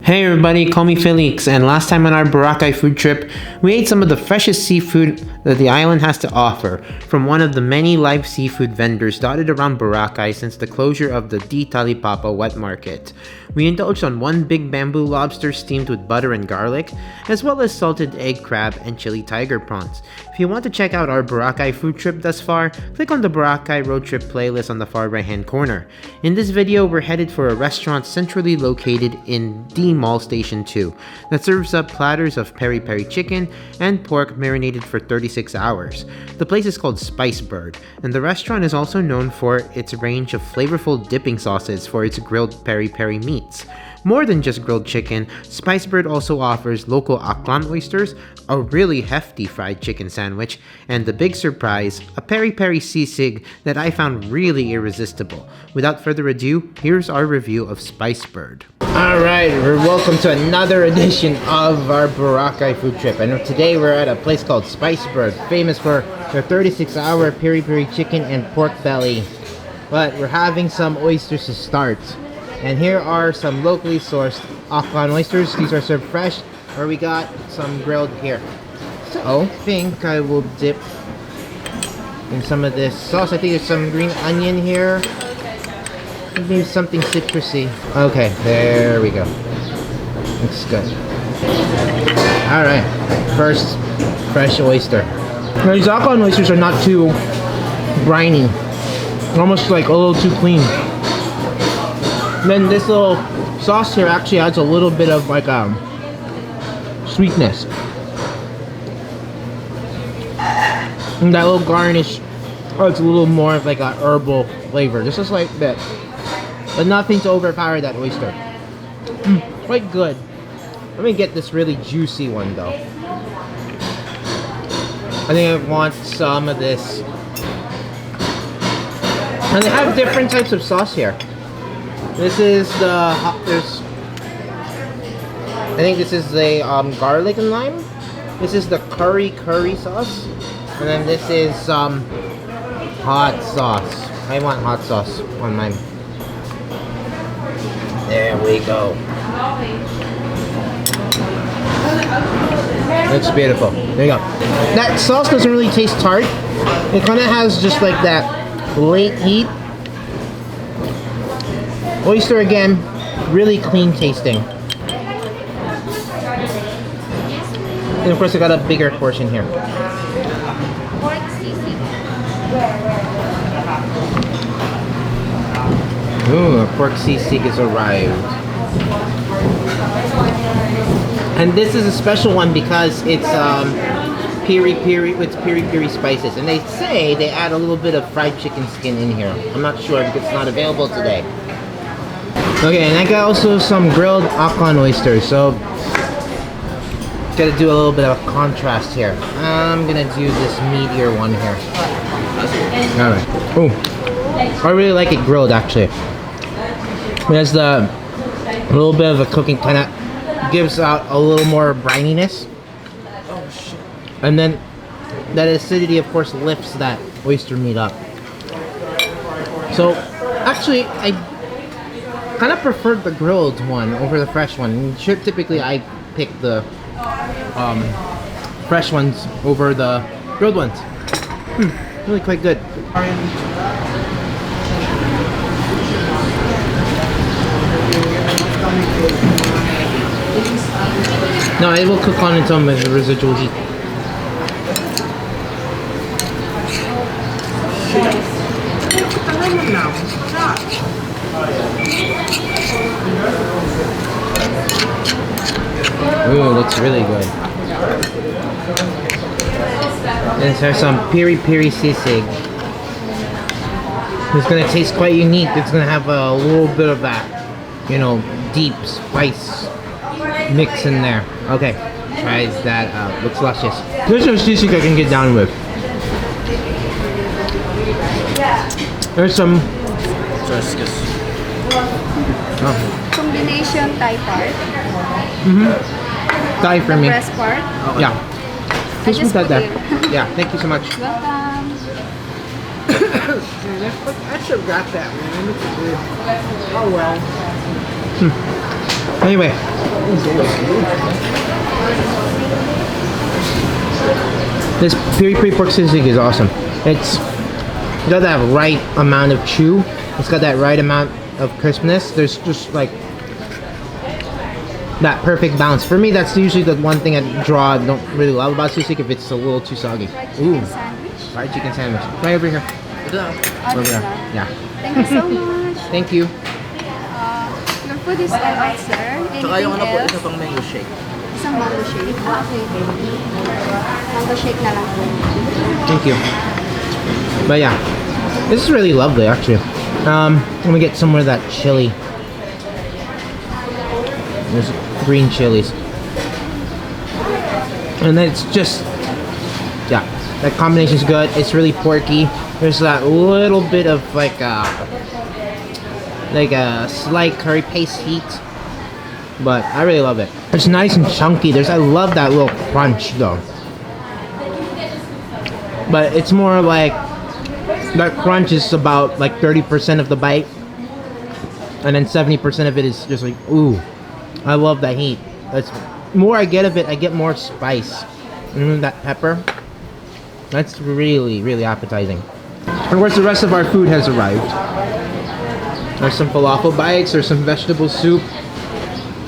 Hey everybody, call me Felix, and last time on our Boracay food trip, we ate some of the freshest seafood that the island has to offer from one of the many live seafood vendors dotted around Boracay since the closure of the Di Talipapa wet market. We indulged on one big bamboo lobster steamed with butter and garlic, as well as salted egg crab and chili tiger prawns. If you want to check out our Boracay food trip thus far, click on the Boracay road trip playlist on the far right hand corner. In this video, we're headed for a restaurant centrally located in D Mall Station 2 that serves up platters of peri-peri chicken and pork marinated for 36 hours. The place is called Spicebird, and the restaurant is also known for its range of flavorful dipping sauces for its grilled peri-peri meats. More than just grilled chicken, Spicebird also offers local Aquarium Oysters, a really hefty fried chicken sandwich, and the big surprise, a Peri-Peri Sisig that I found really irresistible. Without further ado, here's our review of Spicebird. Alright, we're welcome to another edition of our Boracay food trip. And today we're at a place called Spicebird, famous for their 36-hour peri-peri chicken and pork belly. But we're having some oysters to start. And here are some locally sourced Aquarium Oysters. These are served fresh, or we got some grilled here. So, I think I will dip in some of this sauce. I think there's some green onion here. Maybe something citrusy. Okay, there we go. Looks good. Alright, first fresh oyster. Now, these Aquarium Oysters are not too briny. Almost like a little too clean. Then this little sauce here actually adds a little bit of like sweetness. And that little garnish, it's a little more of like a herbal flavor. Just a slight bit. But nothing to overpower that oyster. Quite good. Let me get this really juicy one though. I think I want some of this. And they have different types of sauce here. This is the I think this is the garlic and lime. This is the curry sauce, and then this is hot sauce. I want hot sauce on mine. There we go. Looks beautiful. There you go. That sauce doesn't really taste tart. It kind of has just like that late heat. Oyster again, really clean tasting. And of course I got a bigger portion here. Ooh, a pork sisig has arrived. And this is a special one because it's peri-peri with peri-peri spices. And they say they add a little bit of fried chicken skin in here. I'm not sure because it's not available today. Okay, and I got also some grilled Aquarium Oysters, so gotta do a little bit of a contrast here. I'm gonna do this meatier one here. Alright. Oh, I really like it grilled actually. It has the little bit of a cooking, kind of gives out a little more brininess. Oh shit. And then that acidity of course lifts that oyster meat up. So actually I kind of preferred the grilled one over the fresh one. Typically I pick the fresh ones over the grilled ones. Really quite good. No, it will cook on its own with the residual heat. Ooh, looks really good. And there's some Peri-Peri Sisig. It's gonna taste quite unique. It's gonna have a little bit of that, you know, deep spice mix in there. Okay, try that out. Looks luscious. There's some sisig I can get down with. There's some combination Thai part. Thai for me. The breast part. Yeah. I just put that. it. Yeah, thank you so much. Welcome. I should have got that, man. Oh well. Anyway. This Peri-Peri pork sisig is awesome. It's got that right amount of chew. It's got that right amount of crispness. There's just like that perfect balance. For me, that's usually the one thing I don't really love about sisig, if it's a little too soggy. Ooh, fried chicken sandwich. Right over here. Over there. Yeah. Thank you so much. Thank you. Your food is all right, sir. Tsaka yung ano po, Anything isa else? pang mango shake. Isang mango shake. Okay. Mango shake na lang po. Thank you. But yeah, this is really lovely actually. Let me get some more of that chili. There's green chilies. And then it's just, yeah, that combination is good. It's really porky. There's that little bit of like a slight curry paste heat. But I really love it. It's nice and chunky. I love that little crunch though. But it's more like that crunch is about like 30% of the bite, and then 70% of it is just like, ooh, I love that heat. That's more I get of it, I get more spice. That pepper, that's really, really appetizing. And of course, the rest of our food has arrived. There's some falafel bites, there's some vegetable soup,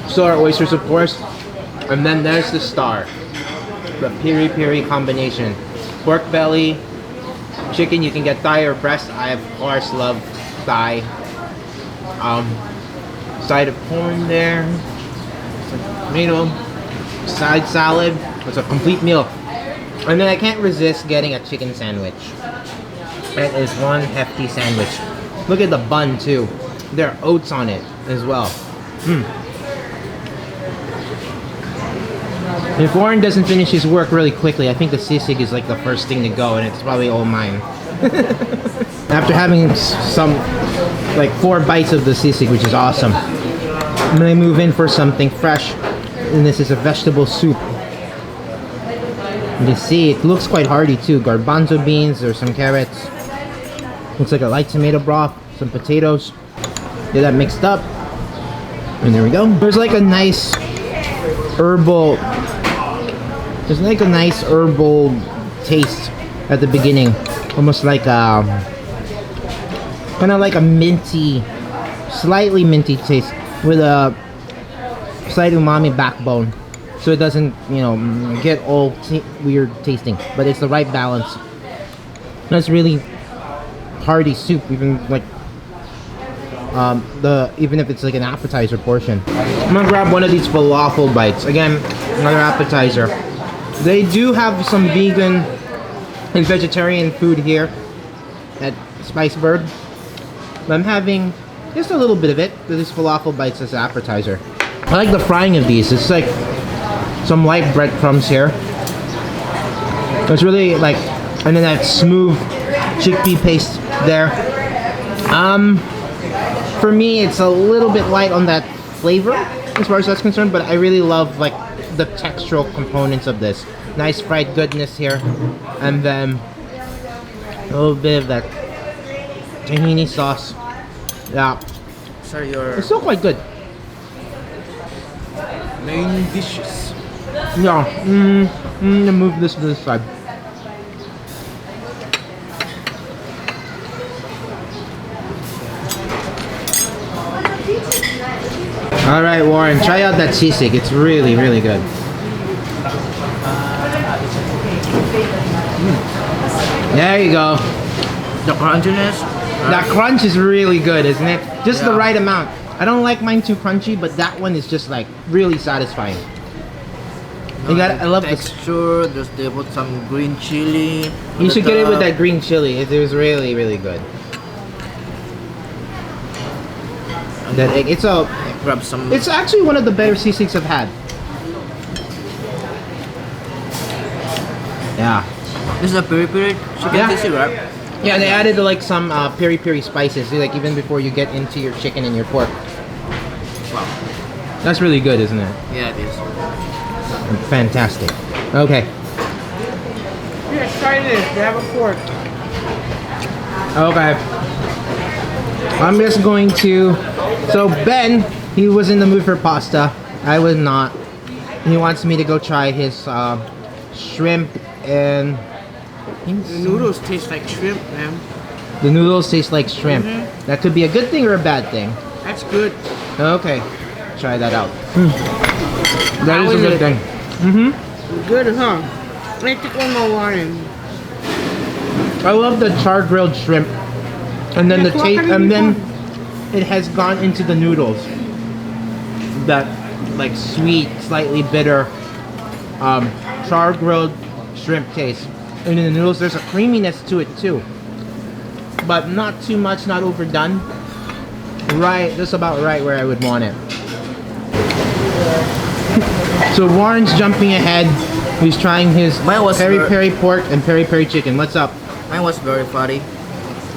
still our oysters, of course, and then there's the star, the Peri-Peri combination. Pork belly, chicken, you can get thigh or breast. I of course love thigh. Side of corn there, tomato, side salad. It's a complete meal. And then I can't resist getting a chicken sandwich. It is one hefty sandwich. Look at the bun too. There are oats on it as well. If Warren doesn't finish his work really quickly, I think the sisig is like the first thing to go, and it's probably all mine. After having some, like 4 bites of the sisig, which is awesome, I'm gonna move in for something fresh, and this is a vegetable soup. You can see it looks quite hearty too. Garbanzo beans, there's some carrots. Looks like a light tomato broth, some potatoes. Get that mixed up, and there we go. There's like a nice herbal. There's like a nice herbal taste at the beginning, almost like kind of like a minty, slightly minty taste with a slight umami backbone, so it doesn't, you know, get all weird tasting, but it's the right balance. That's really hearty soup, even like even if it's like an appetizer portion. I'm gonna grab one of these falafel bites. Again, another appetizer. They do have some vegan and vegetarian food here at Spicebird, but I'm having just a little bit of it with these falafel bites as an appetizer. I like the frying of these. It's like some light breadcrumbs here. It's really like, and then that smooth chickpea paste there. For me, it's a little bit light on that flavor as far as that's concerned, but I really love like the textural components of this. Nice fried goodness here, and then a little bit of that tahini sauce. Yeah, Sir, your it's still quite good. main dishes. Yeah, I'm gonna move this to this side. All right, Warren, try out that sisig. It's really, really good. There you go. The crunchiness. That crunch is really good, isn't it? Just the Yeah. right amount. I don't like mine too crunchy, but that one is just like really satisfying. You got, I love this. texture. Just they put some green chili. You should get it with that green chili. It was really, really good. That egg, it's Grab some. it's actually one of the better sisigs I've had. Yeah. This is a peri-peri chicken Yeah. sisig, right? Yeah, they added like some peri-peri spices, like even before you get into your chicken and your pork. Wow. That's really good, isn't it? Yeah, it is. Fantastic. Okay. Yes, try this. They have a fork. Okay. I'm just going to. So Ben, He was in the mood for pasta. I was not. He wants me to go try his shrimp and... The noodles taste like shrimp, man. The noodles taste like shrimp. That could be a good thing or a bad thing. That's good. Okay. Try that out. That is a good thing. Good, huh? I take one more warning. I love the char grilled shrimp. And then the taste, and then it has gone into the noodles. That like sweet, slightly bitter char grilled shrimp taste. And in the noodles there's a creaminess to it too. But not too much, not overdone. Right, just about right where I would want it. So Warren's jumping ahead. He's trying his Mine was peri-peri pork and peri-peri chicken. What's up? Mine was very fatty.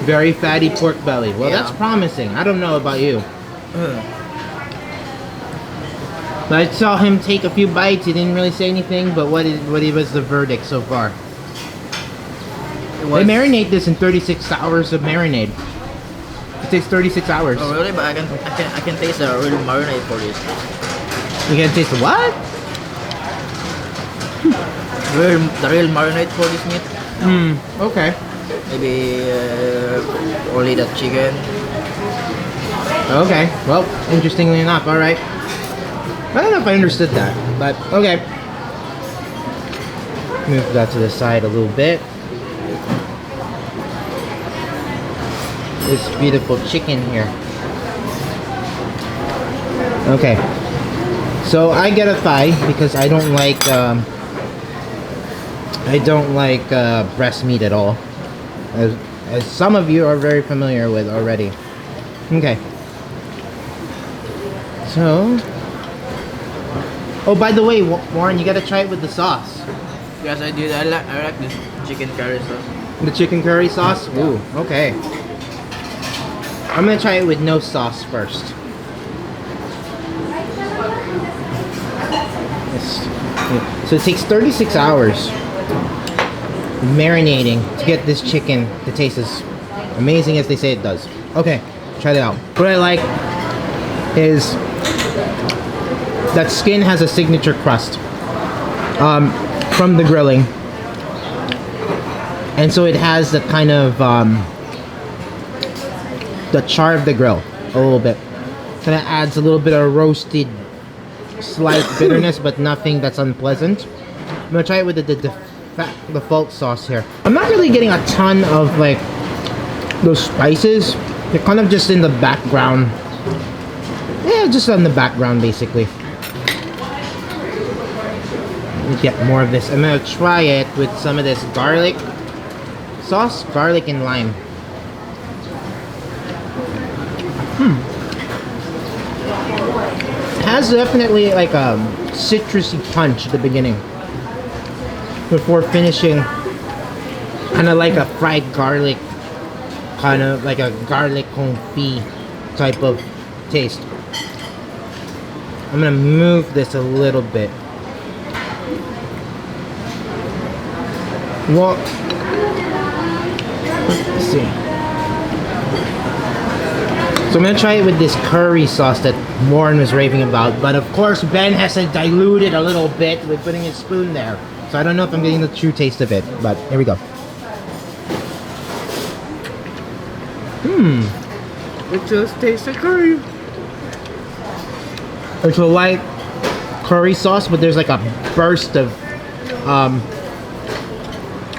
Very fatty pork belly. Well, Yeah. that's promising. I don't know about you. But I saw him take a few bites. He didn't really say anything. But what was the verdict so far? They marinate this in 36 hours of marinade. It takes 36 hours. Oh really? But I can taste the real marinade for this. You can taste the what? The real marinade for this meat. Okay. Maybe only the chicken. Okay. Well, interestingly enough, all right. I don't know if I understood that, but okay. Move that to the side a little bit. This beautiful chicken here. Okay. So I get a thigh because I don't like breast meat at all, as some of you are very familiar with already. Okay. So. Oh, by the way, Warren, you gotta try it with the sauce. Yes, I did. I like this chicken curry sauce. The chicken curry sauce? Ooh, okay. I'm gonna try it with no sauce first. So it takes 36 hours marinating to get this chicken to taste as amazing as they say it does. Okay, try that out. What I like is that skin has a signature crust from the grilling. And so it has the kind of the char of the grill a little bit. Kind of adds a little bit of roasted slight bitterness, but nothing that's unpleasant. I'm gonna try it with the default sauce here. I'm not really getting a ton of like those spices. They're kind of just in the background. Yeah, just on the background basically. Let me get more of this. I'm gonna try it with some of this garlic sauce, garlic and lime. It has definitely like a citrusy punch at the beginning before finishing kind of like a fried garlic, kind of like a garlic confit type of taste. I'm gonna move this a little bit. Well, let's see. So I'm gonna try it with this curry sauce that Warren was raving about, but of course Ben has to dilute it a little bit with putting his spoon there. So I don't know if I'm getting the true taste of it, but here we go. It just tastes like curry. It's a light curry sauce, but there's like a burst of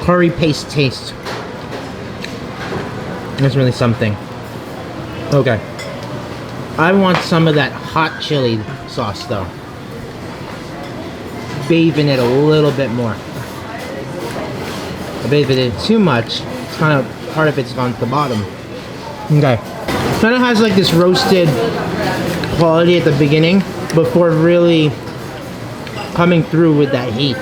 curry paste taste. That's really something. Okay. I want some of that hot chili sauce though. Bathe in it a little bit more. I bathe it in too much. It's kind of, part of it's gone to the bottom. Okay. Kind of has like this roasted quality at the beginning before really coming through with that heat.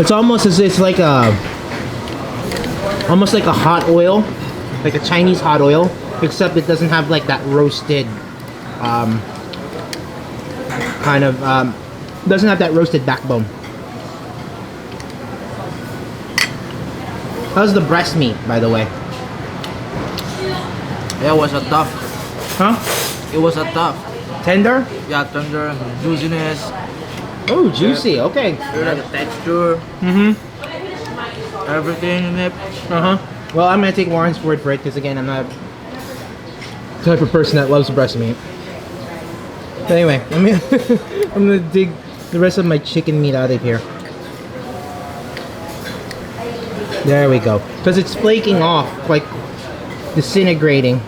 It's almost as if it's like almost like a hot oil, like a Chinese hot oil, except it doesn't have like that roasted doesn't have that roasted backbone. How's the breast meat, by the way? Yeah, it was a tough. Huh? It was a tough. Tender? Yeah, tender, juiciness, Oh, juicy. Okay. the texture, Mm-hmm. everything in it. Uh-huh. Well, I'm gonna take Warren's word for it because again, I'm not the type of person that loves breast meat. But anyway, I'm gonna dig the rest of my chicken meat out of here. There we go. Because it's flaking off, like disintegrating.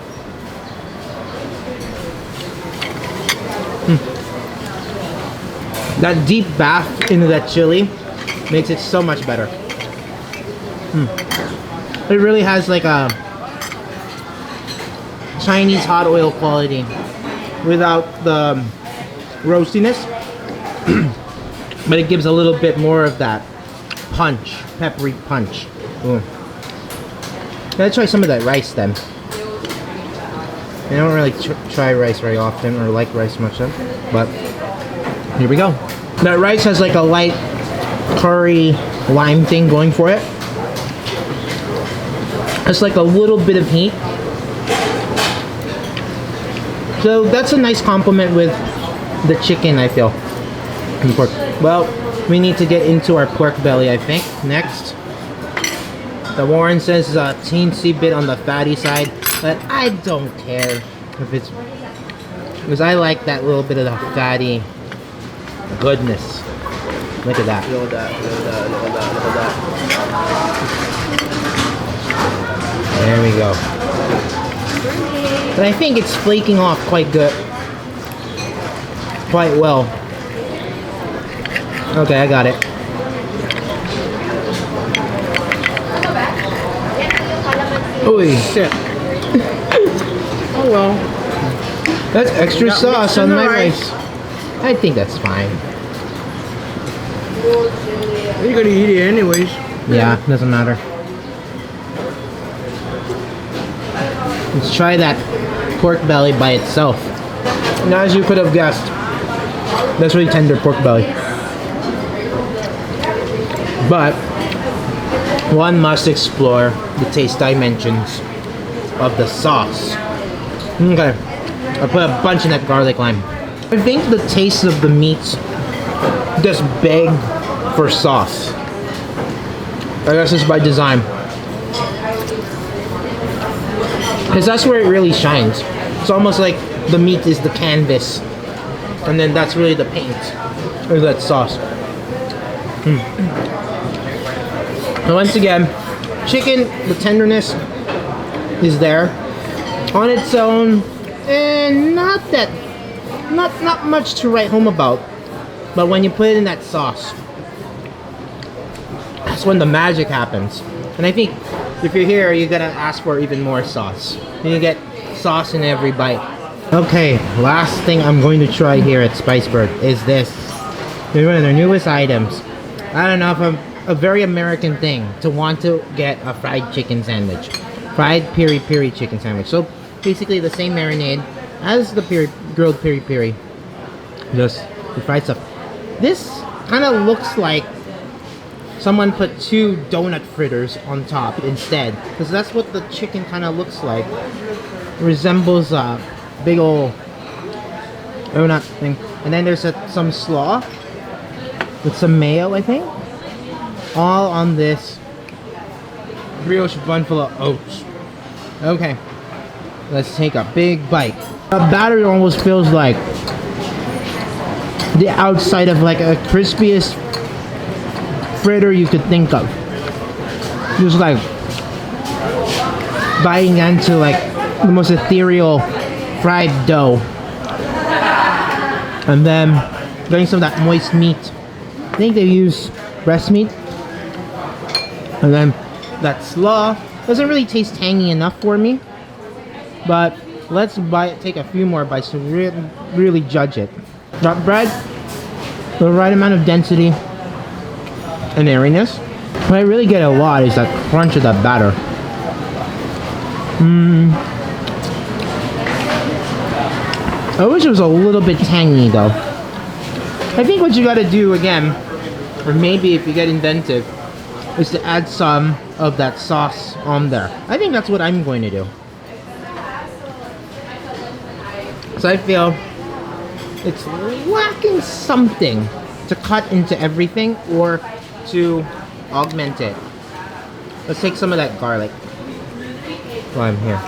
That deep bath into that chili makes it so much better. It really has like a Chinese hot oil quality without the roastiness. But it gives a little bit more of that punch, peppery punch. Ooh. Gotta try some of that rice then. I don't really try rice very often or like rice much then, but here we go. That rice has like a light curry lime thing going for it. It's like a little bit of heat. So that's a nice compliment with the chicken, I feel. And pork. Well, we need to get into our pork belly, I think, next. The Warren says a teensy bit on the fatty side, but I don't care if it's... because I like that little bit of the fatty goodness. Look at that. Look at that, look at that, look at that, look at that. There we go. But I think it's flaking off quite good. Quite well. Okay, I got it. Holy shit. Oh well. That's extra Got sauce mixed on in the my rice. rice. I think that's fine. You're gonna eat it anyways. Yeah, doesn't matter. Let's try that pork belly by itself. Now, as you could have guessed, that's really tender pork belly. But one must explore the taste dimensions of the sauce. Okay, I put a bunch in that garlic lime. I think the taste of the meats just beg for sauce. I guess it's by design. Because that's where it really shines. It's almost like the meat is the canvas. And then that's really the paint. Or that sauce. So once again, chicken, the tenderness is there. On its own, and not much to write home about. But when you put it in that sauce, that's when the magic happens. And I think if you're here, you gotta ask for even more sauce. You get sauce in every bite. Okay, last thing I'm going to try here at Spicebird is this. It's one of their newest items. I don't know if I'm a very American thing to want to get a fried chicken sandwich. Fried Peri-Peri chicken sandwich. So basically the same marinade as the grilled Peri-Peri. Just the fried stuff. This kind of looks like someone put 2 donut fritters on top instead. Because that's what the chicken kind of looks like. Resembles a big old donut thing. And then there's some slaw with some mayo, I think. All on this brioche bun full of oats. Okay, let's take a big bite. The batter almost feels like the outside of like a crispiest fritter you could think of. Just like biting into like the most ethereal fried dough. And then getting some of that moist meat. I think they use breast meat. And then that slaw doesn't really taste tangy enough for me. But let's take a few more bites to really judge it. That bread, the right amount of density and airiness. What I really get a lot is that crunch of that batter. I wish it was a little bit tangy though. I think what you gotta do again, or maybe if you get inventive, is to add some of that sauce on there. I think that's what I'm going to do. So I feel it's lacking something to cut into everything or to augment it. Let's take some of that garlic while I'm here.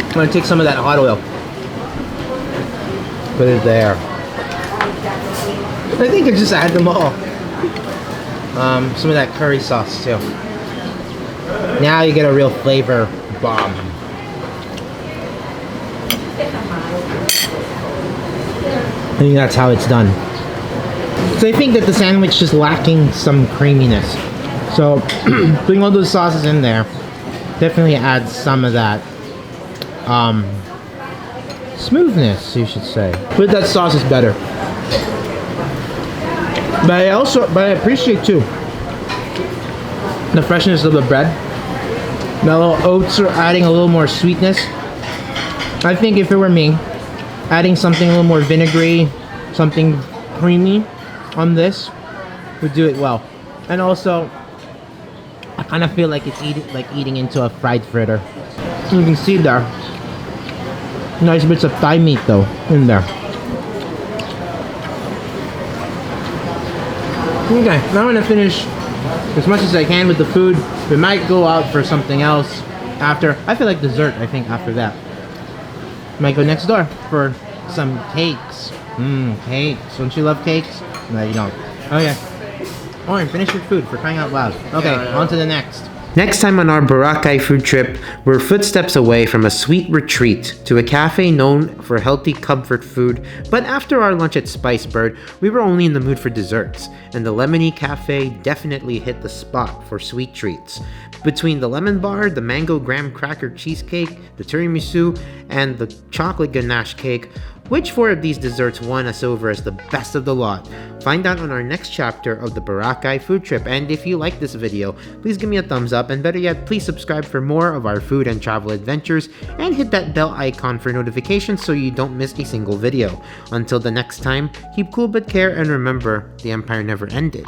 I'm gonna take some of that hot oil. Put it there. I think I just add them all. Some of that curry sauce too. Now you get a real flavor bomb. I think that's how it's done. So I think that the sandwich is lacking some creaminess. So putting all those sauces in there definitely adds some of that smoothness, you should say. But that sauce is better. But I appreciate too the freshness of the bread. The little oats are adding a little more sweetness. I think if it were me, adding something a little more vinegary, something creamy on this would do it well. And also, I kind of feel like it's eating into a fried fritter. You can see there, nice bits of thigh meat though in there. Okay, now I'm gonna finish as much as I can with the food. We might go out for something else after. I feel like dessert, I think, after that. Might go next door for some cakes. Cakes. Don't you love cakes? No, you don't. Okay. Oren, finish your food for crying out loud. Okay, on to the next. Next time on our Boracay food trip, we're footsteps away from a sweet retreat to a cafe known for healthy comfort food, but after our lunch at Spicebird, we were only in the mood for desserts, and the Lemony Cafe definitely hit the spot for sweet treats. Between the lemon bar, the mango graham cracker cheesecake, the tiramisu, and the chocolate ganache cake, which four of these desserts won us over as the best of the lot? Find out on our next chapter of the Boracay food trip, and if you like this video, please give me a thumbs up, and better yet, please subscribe for more of our food and travel adventures, and hit that bell icon for notifications so you don't miss a single video. Until the next time, keep cool but care, and remember, the empire never ended.